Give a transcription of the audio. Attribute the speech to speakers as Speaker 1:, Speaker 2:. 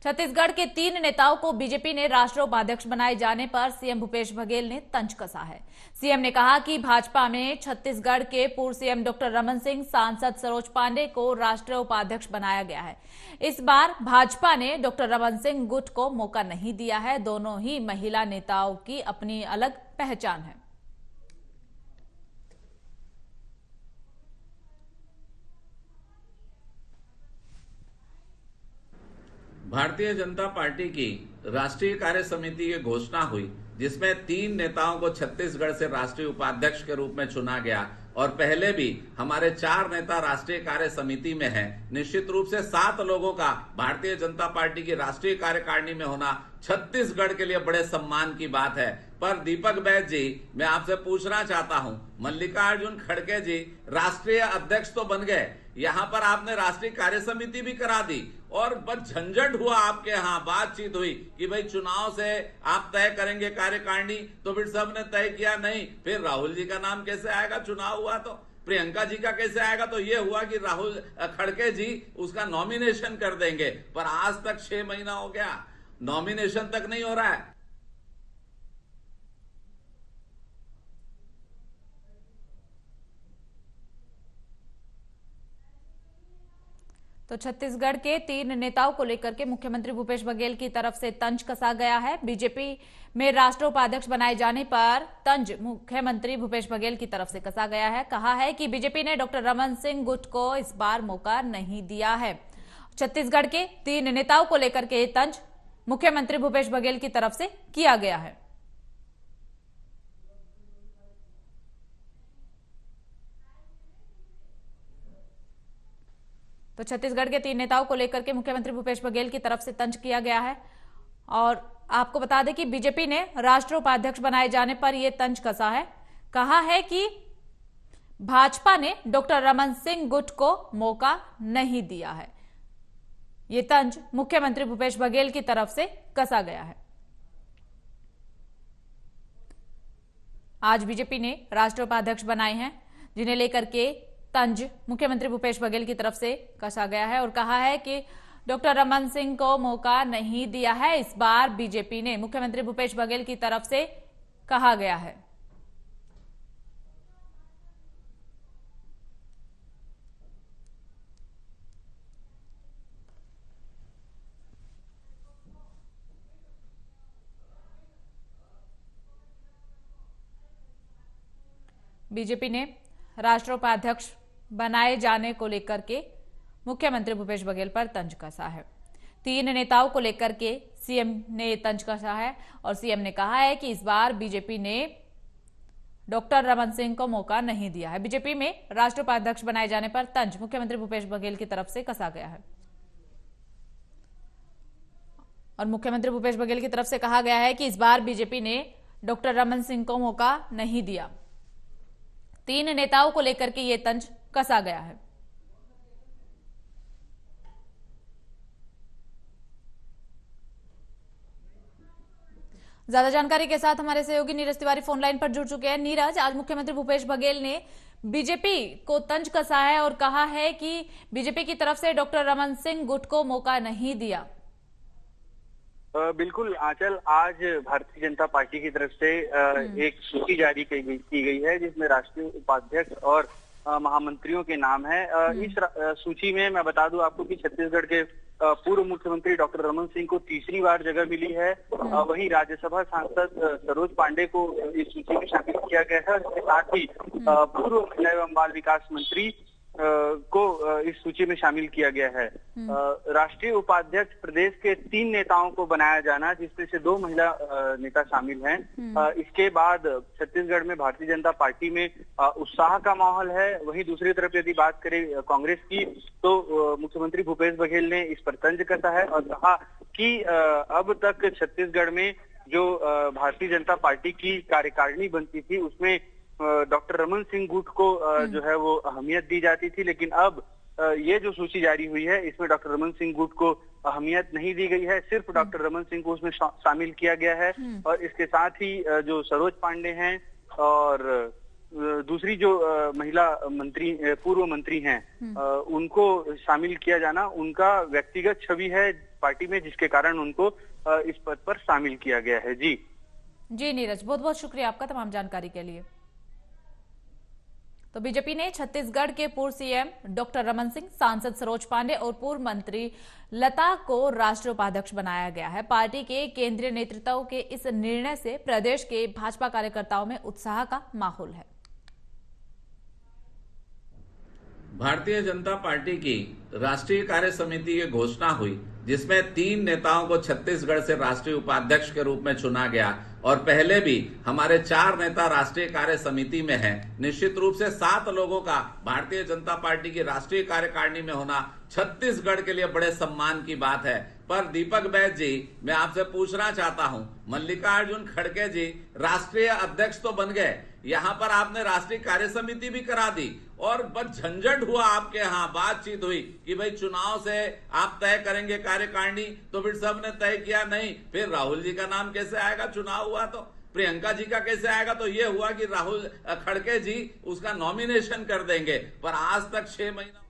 Speaker 1: छत्तीसगढ़ के 3 नेताओं को बीजेपी ने राष्ट्रीय उपाध्यक्ष बनाए जाने पर सीएम भूपेश बघेल ने तंज कसा है। सीएम ने कहा कि भाजपा में छत्तीसगढ़ के पूर्व सीएम डॉक्टर रमन सिंह, सांसद सरोज पांडे को राष्ट्रीय उपाध्यक्ष बनाया गया है। इस बार भाजपा ने डॉक्टर रमन सिंह गुट को मौका नहीं दिया है। दोनों ही महिला नेताओं की अपनी अलग पहचान है।
Speaker 2: भारतीय जनता पार्टी की राष्ट्रीय कार्य समिति की घोषणा हुई, जिसमें 3 नेताओं को छत्तीसगढ़ से राष्ट्रीय उपाध्यक्ष के रूप में चुना गया और पहले भी हमारे 4 नेता राष्ट्रीय कार्य समिति में हैं। निश्चित रूप से 7 लोगों का भारतीय जनता पार्टी की राष्ट्रीय कार्यकारिणी में होना छत्तीसगढ़ के लिए बड़े सम्मान की बात है। पर दीपक बैज जी, मैं आपसे पूछना चाहता हूं, मल्लिकार्जुन खड़गे जी राष्ट्रीय अध्यक्ष तो बन गए, यहां पर आपने राष्ट्रीय कार्य समिति भी करा दी और बस झंझट हुआ आपके यहाँ, बातचीत हुई कि भाई चुनाव से आप तय करेंगे कार्यकारिणी, तो फिर सबने तय किया नहीं, फिर राहुल जी का नाम कैसे आएगा? चुनाव हुआ तो प्रियंका जी का कैसे आएगा? तो ये हुआ कि राहुल खड़गे जी उसका नॉमिनेशन कर देंगे, पर आज तक 6 महीना हो गया, नॉमिनेशन तक नहीं हो रहा है।
Speaker 1: तो छत्तीसगढ़ के 3 नेताओं को लेकर के मुख्यमंत्री भूपेश बघेल की तरफ से तंज कसा गया है। बीजेपी में राष्ट्रीय उपाध्यक्ष बनाए जाने पर तंज मुख्यमंत्री भूपेश बघेल की तरफ से कसा गया है। कहा है कि बीजेपी ने डॉक्टर रमन सिंह गुट को इस बार मौका नहीं दिया है। छत्तीसगढ़ के 3 नेताओं को लेकर के तंज मुख्यमंत्री भूपेश बघेल की तरफ से किया गया है। तो छत्तीसगढ़ के 3 नेताओं को लेकर के मुख्यमंत्री भूपेश बघेल की तरफ से तंज किया गया है। और आपको बता दें कि बीजेपी ने राष्ट्रीय उपाध्यक्ष बनाए जाने पर यह तंज कसा है। कहा है कि भाजपा ने डॉक्टर रमन सिंह गुट को मौका नहीं दिया है। यह तंज मुख्यमंत्री भूपेश बघेल की तरफ से कसा गया है। आज बीजेपी ने राष्ट्रीय उपाध्यक्ष बनाए हैं, जिन्हें लेकर के तंज मुख्यमंत्री भूपेश बघेल की तरफ से कसा गया है और कहा है कि डॉक्टर रमन सिंह को मौका नहीं दिया है, इस बार बीजेपी ने मुख्यमंत्री भूपेश बघेल की तरफ से कहा गया है। बीजेपी ने राष्ट्रीय उपाध्यक्ष बनाए जाने को लेकर के मुख्यमंत्री भूपेश बघेल पर तंज कसा है। 3 नेताओं को लेकर के सीएम ने तंज कसा है और सीएम ने कहा है कि इस बार बीजेपी ने डॉक्टर रमन सिंह को मौका नहीं दिया है। बीजेपी में राष्ट्रीय उपाध्यक्ष बनाए जाने पर तंज मुख्यमंत्री भूपेश बघेल की तरफ से कसा गया है और मुख्यमंत्री भूपेश बघेल की तरफ से कहा गया है कि इस बार बीजेपी ने डॉक्टर रमन सिंह को मौका नहीं दिया। 3 नेताओं को लेकर के ये तंज कसा गया है। ज्यादा जानकारी के साथ हमारे सहयोगी नीरज तिवारी फोन लाइन पर जुड़ चुके हैं। नीरज, आज मुख्यमंत्री भूपेश बघेल ने बीजेपी को तंज कसा है और कहा है कि बीजेपी की तरफ से डॉक्टर रमन सिंह गुट को मौका नहीं दिया।
Speaker 3: बिल्कुल आंचल, आज भारतीय जनता पार्टी की तरफ से एक सूची जारी की गई है, जिसमें राष्ट्रीय उपाध्यक्ष और महामंत्रियों के नाम है। इस सूची में मैं बता दूं आपको कि छत्तीसगढ़ के पूर्व मुख्यमंत्री डॉक्टर रमन सिंह को तीसरी बार जगह मिली है। वहीं राज्यसभा सांसद सरोज पांडे को इस सूची में शामिल किया गया है और इसके साथ ही पूर्व महिला एवं बाल विकास मंत्री को इस सूची में शामिल किया गया है। राष्ट्रीय उपाध्यक्ष प्रदेश के 3 नेताओं को बनाया जाना, जिसमें से 2 महिला नेता शामिल हैं। इसके बाद छत्तीसगढ़ में भारतीय जनता पार्टी में उत्साह का माहौल है। वहीं दूसरी तरफ यदि बात करें कांग्रेस की, तो मुख्यमंत्री भूपेश बघेल ने इस पर तंज कसा है और कहा कि अब तक छत्तीसगढ़ में जो भारतीय जनता पार्टी की कार्यकारिणी बनती थी, उसमें डॉक्टर रमन सिंह गुट को जो है वो अहमियत दी जाती थी, लेकिन अब ये जो सूची जारी हुई है, इसमें डॉक्टर रमन सिंह गुट को अहमियत नहीं दी गई है। सिर्फ डॉक्टर रमन सिंह को उसमें शामिल किया गया है और इसके साथ ही जो सरोज पांडे हैं और दूसरी जो महिला मंत्री, पूर्व मंत्री हैं, उनको शामिल किया जाना उनका व्यक्तिगत छवि है पार्टी में, जिसके कारण उनको इस पद पर शामिल किया गया है। जी
Speaker 1: नीरज, बहुत बहुत शुक्रिया आपका तमाम जानकारी के लिए। तो बीजेपी ने छत्तीसगढ़ के पूर्व सीएम डॉक्टर रमन सिंह, सांसद सरोज पांडे और पूर्व मंत्री लता को राष्ट्रीय उपाध्यक्ष बनाया गया है। पार्टी के केंद्रीय नेतृत्व के इस निर्णय से प्रदेश के भाजपा कार्यकर्ताओं में उत्साह का माहौल है।
Speaker 2: भारतीय जनता पार्टी की राष्ट्रीय कार्य समिति की घोषणा हुई, जिसमें 3 नेताओं को छत्तीसगढ़ से राष्ट्रीय उपाध्यक्ष के रूप में चुना गया और पहले भी हमारे 4 नेता राष्ट्रीय कार्य समिति में हैं। निश्चित रूप से 7 लोगों का भारतीय जनता पार्टी की राष्ट्रीय कार्यकारिणी में होना छत्तीसगढ़ के लिए बड़े सम्मान की बात है। पर दीपक बैज जी, मैं आपसे पूछना चाहता हूं, मल्लिकार्जुन खड़गे जी राष्ट्रीय अध्यक्ष तो बन गए, यहां पर आपने राष्ट्रीय कार्य समिति भी करा दी और बस झंझट हुआ आपके यहाँ, बातचीत हुई कि भाई चुनाव से आप तय करेंगे कार्यकारिणी, तो फिर सबने तय किया नहीं, फिर राहुल जी का नाम कैसे आएगा? चुनाव हुआ तो प्रियंका जी का कैसे आएगा? तो ये हुआ कि राहुल खड़गे जी उसका नॉमिनेशन कर देंगे, पर आज तक 6 महीना